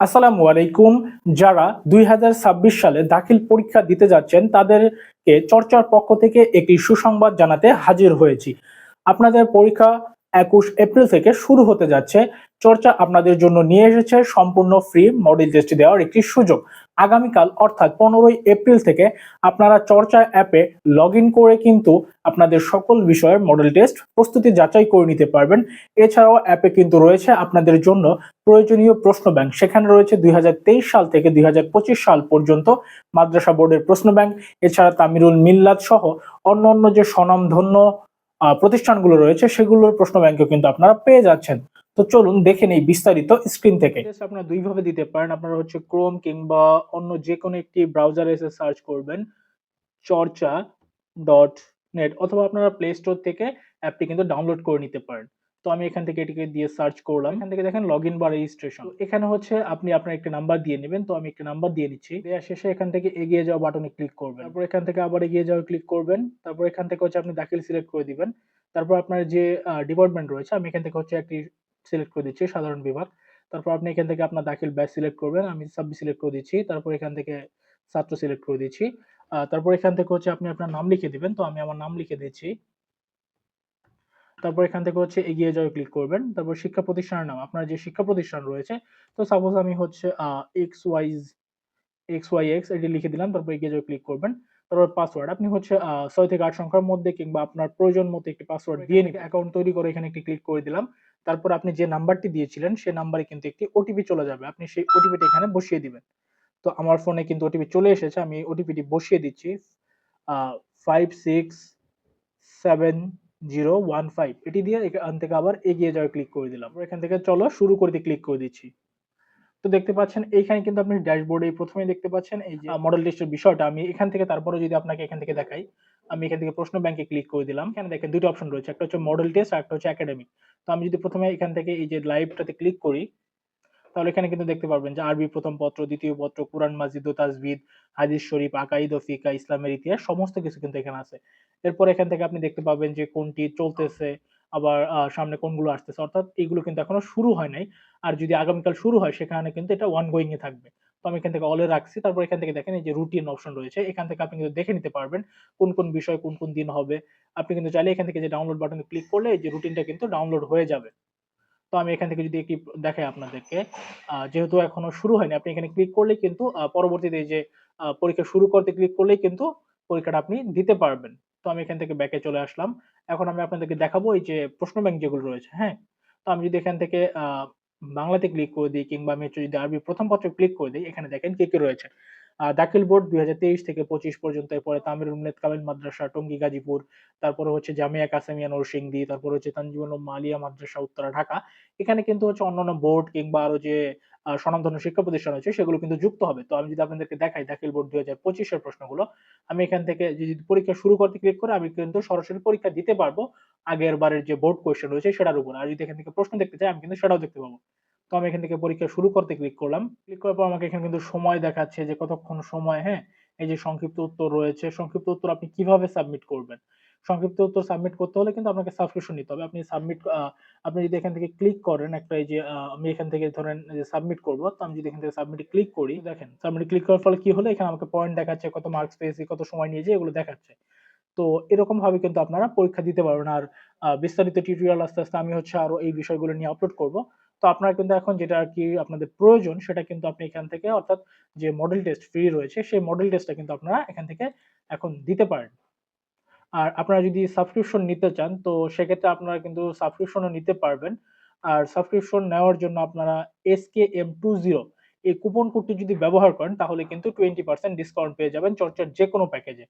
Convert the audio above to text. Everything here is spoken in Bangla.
আসসালামু আলাইকুম। যারা 2026 সালে দাখিল পরীক্ষা দিতে যাচ্ছেন তাদেরকে চর্চার পক্ষ থেকে একটি সুসংবাদ জানাতে হাজির হয়েছি। আপনাদের পরীক্ষা 21 এপ্রিল থেকে শুরু হতে যাচ্ছে। চর্চা আপনাদের জন্য নিয়ে এসেছে সম্পূর্ণ ফ্রি মডেল টেস্ট দেওয়ার একটি সুযোগ। আগামীকাল অর্থাৎ 15 এপ্রিল থেকে আপনারা চর্চা অ্যাপে লগ ইন করে কিন্তু আপনাদের সকল বিষয়ের মডেল টেস্ট প্রস্তুতি যাচাই করে নিতে পারবেন। এছাড়াও অ্যাপে কিন্তু রয়েছে আপনাদের জন্য প্রয়োজনীয় প্রশ্ন ব্যাংক। সেখানে রয়েছে 2023 সাল থেকে 2025 সাল পর্যন্ত মাদ্রাসা বোর্ডের প্রশ্ন ব্যাংক। এছাড়া তামিরুল মিল্লাত সহ অন্যান্য যে স্বনামধন্য প্রতিষ্ঠানগুলো রয়েছে সেগুলোর প্রশ্ন ব্যাংকও কিন্তু আপনারা পেয়ে যাচ্ছেন। তো চলুন দেখে নেই বিস্তারিত স্ক্রিন থেকে। আপনারা দুইভাবে দিতে পারেন। আপনারা হচ্ছে ক্রোম কিংবা অন্য যে কোনো একটি ব্রাউজারে এসে সার্চ করবেন চর্চা ডট নেট, অথবা আপনারা প্লে স্টোর থেকে অ্যাপটি কিন্তু ডাউনলোড করে নিতে পারেন। তো আমি এখান থেকে এটিকে দিয়ে সার্চ করলাম। এখান থেকে দেখেন লগ ইন বা রেজিস্ট্রেশন। এখানে হচ্ছে আপনি আপনার একটা নাম্বার দিয়ে নেবেন। তো আমি একটা নাম্বার দিয়ে নিচ্ছি। দেওয়া শেষে এখান থেকে এগিয়ে যাওয়া বাটনে ক্লিক করবেন। তারপর এখান থেকে আবার এগিয়ে যাওয়া ক্লিক করবেন। তারপর এখান থেকে হচ্ছে আপনি দাখিল সিলেক্ট করে দিবেন। তারপর আপনার যে ডিপার্টমেন্ট রয়েছে আমি এখান থেকে হচ্ছে একটি সিলেক্ট করে দিচ্ছি, সাধারণ বিভাগ। তারপর আপনি এখান থেকে আপনার দাখিল ব্যাচ সিলেক্ট করবেন। আমি সাবজি সিলেক্ট করে দিচ্ছি। তারপর এখান থেকে ছাত্র সিলেক্ট করে দিচ্ছি। তারপর এখান থেকে হচ্ছে আপনি আপনার নাম লিখে দিবেন। তো আমি আমার নাম লিখে দিচ্ছি। তারপর এখান থেকে হচ্ছে এগিয়ে যাওয়ায় ক্লিক করবেন। তারপর শিক্ষা প্রতিষ্ঠানের নাম, আপনার যে শিক্ষা প্রতিষ্ঠান রয়েছে, তো সাপোজ আমি হচ্ছে এক্স ওয়াই এক্স এটি লিখে দিলাম। তারপর এগিয়ে যাওয়ায় ক্লিক করবেন। তারপর পাসওয়ার্ড আপনি হচ্ছে 6 থেকে 8 সংখ্যার মধ্যে কিংবা আপনার প্রয়োজন মতো একটি পাসওয়ার্ড দিয়ে নিবেন। অ্যাকাউন্ট তৈরি করে এখানে একটি ক্লিক করে দিলাম। তারপর আপনি যে নাম্বারটি দিয়েছিলেন সেই নাম্বারে কিন্তু একটি ওটিপি চলে যাবে। আপনি সেই ওটিপিটা এখানে বসিয়ে দিবেন। তো আমার ফোনে কিন্তু ওটিপি চলে এসেছে। আমি ওটিপিটি বসিয়ে দিচ্ছি। 567015 এটি দিয়ে এখান থেকে আবার এগিয়ে যাওয়া ক্লিক করে দিলাম। এখান থেকে চলো শুরু করতে ক্লিক করে দিচ্ছি। তো দেখতে পাচ্ছেন এইখানে কিন্তু আপনি ড্যাশবোর্ডে প্রথমেই দেখতে পাচ্ছেন এই যে মডেল টেস্টের বিষয়টা। আমি এখান থেকে তারপরে যদি আপনাকে এখান থেকে দেখাই, আমি এখান থেকে প্রশ্ন ব্যাংকে ক্লিক করে দিলাম। এখানে দেখেন দুটো অপশন রয়েছে, একটা হচ্ছে মডেল টেস্ট আর একটা হচ্ছে একাডেমিক। তো আমি যদি প্রথমে এখান থেকে এই যে লাইভটাতে ক্লিক করি, তাহলে এখানে কিন্তু দেখতে পারবেন যে আরবি প্রথম পত্র, দ্বিতীয় পত্র, কুরআন মাজিদ ও তাজবিদ, হাদিস শরীফ, আকাইদ ও ফিকা, ইসলামের ইতিহাস সমস্ত কিছু কিন্তু এখানে আছে। এরপর এখান থেকে আপনি দেখতে পাবেন যে কোনটি চলতেছে, আবার সামনে কোনগুলো আসতেছে, অর্থাৎ এগুলো কিন্তু এখনো শুরু হয় নাই। আর যদি আগামীকাল শুরু হয় সেখানে কিন্তু এটা ওয়ান গোয়িং এ থাকবে। তো আমি এখান থেকে অলে রাখছি। তারপর এখান থেকে দেখেন এই যে রুটিন অপশন রয়েছে, এখান থেকে আপনি কিন্তু দেখে নিতে পারবেন কোন কোন বিষয় কোন কোন দিন হবে। আপনি কিন্তু চাইলে এখান থেকে যে ডাউনলোড বাটনে ক্লিক করলে এই যে রুটিনটা কিন্তু ডাউনলোড হয়ে যাবে। তো আমি এখান থেকে যদি একটি দেখাই আপনাদেরকে, যেহেতু এখনো শুরু হয়নি, আপনি এখানে ক্লিক করলেই কিন্তু পরবর্তীতে এই যে পরীক্ষা শুরু করতে ক্লিক করলেই কিন্তু পরীক্ষাটা আপনি দিতে পারবেন। তো আমি এখান থেকে ব্যাকে চলে আসলাম। এখন আমি আপনাদেরকে দেখাবো এই যে প্রশ্ন ব্যাংক যেগুলো রয়েছে, হ্যাঁ? তো আমি যদি এখান থেকে বাংলাতে ক্লিক করে দিই কিংবা আমি হচ্ছে যদি আরবি প্রথম পত্রে ক্লিক করে দিই, এখানে দেখেন কি কি রয়েছে। দাখিল বোর্ড 2023 থেকে 25 পর্যন্ত, এরপরে তামিরুল মিল্লাত কামিল মাদ্রাসা টঙ্গী গাজীপুর, তারপরে হচ্ছে জামিয়া কাসেমিয়া নরসিংদী, তারপর হচ্ছে তানজিমুল উলুম আলিয়া মাদ্রাসা উত্তরা ঢাকা। এখানে কিন্তু হচ্ছে অন্যান্য বোর্ড কিংবা আরো যে স্বনামধন্য শিক্ষা প্রতিষ্ঠান আছে সেগুলো কিন্তু যুক্ত হবে। তো আমি যদি আপনাদেরকে দেখাই দাখিল বোর্ড 2025 এর প্রশ্নগুলো, আমি এখান থেকে যদি পরীক্ষা শুরু করতে ক্লিক করে আমি কিন্তু সরাসরি পরীক্ষা দিতে পারবো আগের বারের যে বোর্ড কোয়েশ্চেন রয়েছে সেটার উপর। আর যদি এখান থেকে প্রশ্ন দেখতে চাই আমি কিন্তু সেটাও দেখতে পাবো। তো আমি এখান থেকে পরীক্ষা শুরু করতে ক্লিক করলাম। ক্লিক করার পর আমাকে এখানে কিন্তু সময় দেখাচ্ছে যে কতক্ষণ সময়, হ্যাঁ? এই যে সংক্ষিপ্ত উত্তর রয়েছে, সংক্ষিপ্ত উত্তর আপনি কিভাবে সাবমিট করবেন। সংক্ষিপ্ত উত্তর সাবমিট করতে হলে কিন্তু আপনাকে সাবস্ক্রিপশন নিতে হবে। আপনি যদি এখান থেকে ক্লিক করেন একটা এই যে আমি এখান থেকে ধরেন যে সাবমিট করব। তো আমি যদি এখান থেকে সাবমিটে ক্লিক করি, দেখেন সাবমিটে ক্লিক করার ফলে কি হলো, এখানে আমাকে পয়েন্ট দেখাচ্ছে, কত মার্কস পেয়েছি, কত সময় নিয়েছি, এগুলো দেখাচ্ছে। তো এরকম ভাবে কিন্তু আপনারা পরীক্ষা দিতে পারবেন। আর বিস্তারিত টিউটোরিয়াল আস্তে আস্তে আমি হচ্ছে আরো এই বিষয়গুলো নিয়ে আপলোড করব। তো আপনারা কিন্তু এখন যেটা আরকি আপনাদের প্রয়োজন সেটা কিন্তু আপনি এখান থেকে, অর্থাৎ যে মডেল টেস্ট ফ্রি রয়েছে সেই মডেল টেস্টটা কিন্তু আপনারা এখান থেকে এখন দিতে পারেন। আর আপনারা যদি সাবস্ক্রিপশন নিতে চান তো সেক্ষেত্রে আপনারা কিন্তু সাবস্ক্রিপশনও নিতে পারবেন। আর সাবস্ক্রিপশন নেওয়ার জন্য আপনারা SKM20 এই কুপন কোডটি যদি ব্যবহার করেন তাহলে কিন্তু 20% ডিসকাউন্ট পেয়ে যাবেন চর্চার যেকোনো প্যাকেজে।